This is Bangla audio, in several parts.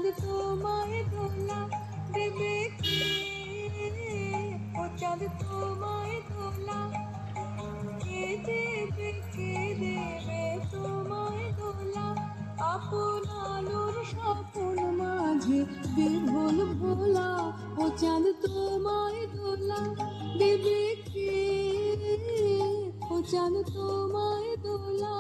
চাঁদ তোমায় দোলা দেবে কে? ও চাঁদ তোমায় দোলা কে দেবে, কে দেবে তোমায় দোলা? আপন আলোর স্বপন মাঝে বিভোল ভোলা, ও চাঁদ তোমায় দোলা দেবে কে? ও চাঁদ তোমায় দোলা।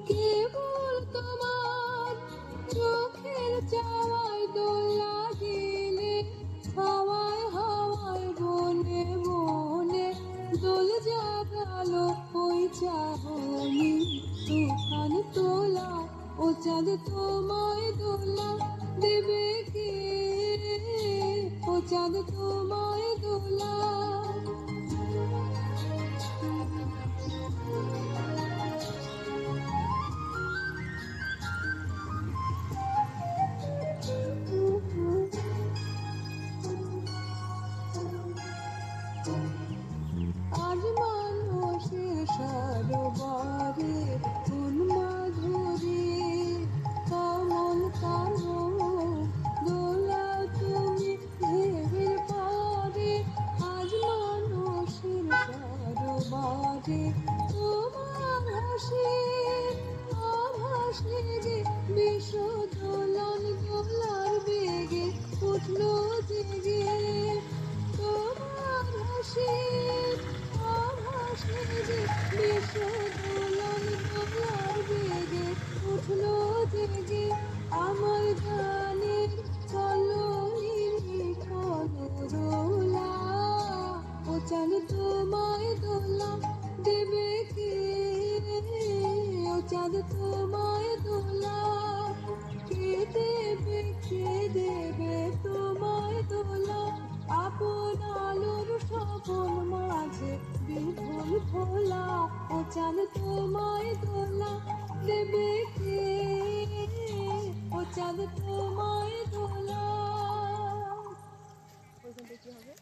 কেবল তোমার চোখের চাওয়ায় দোলা গেলে, হাওয়ায় হাওয়ায় বনে বনে দোল জাগালো ওই চাহনি তুফান তোলা, ও চাঁদ তোমায় দোলা দেবে কে? ও চাঁদ তোমায় দোলা। আজ মানুষের সরোবরে কোন মাধুরী কমল কালো দোলা তুমি ঢেউয়ের পরে। আজ মানুষের সরোবরে তোমার হাসি আভাসে যে বিশ্ব দোলন দোলার বেগে উঠলো জেগে। তোমার হাসি আভাসে যে বিশ্ব দোলন দোলার বেগে উঠলো জেগে। আমার গানের কলনীর কলরোলা, ও চাঁদ তোমায় দোলা দেবে কে? ও চাঁদ তোমায় দোলা কে দেবে, কে দেবে তোমায় দোলা? আপন আলোর স্বপন মাঝে বিভোল ভোলা, ও চাঁদ তোমায় দোলা দেবে কে? ও চাঁদ তোমায় দোলা। ওইখানটা কি হবে?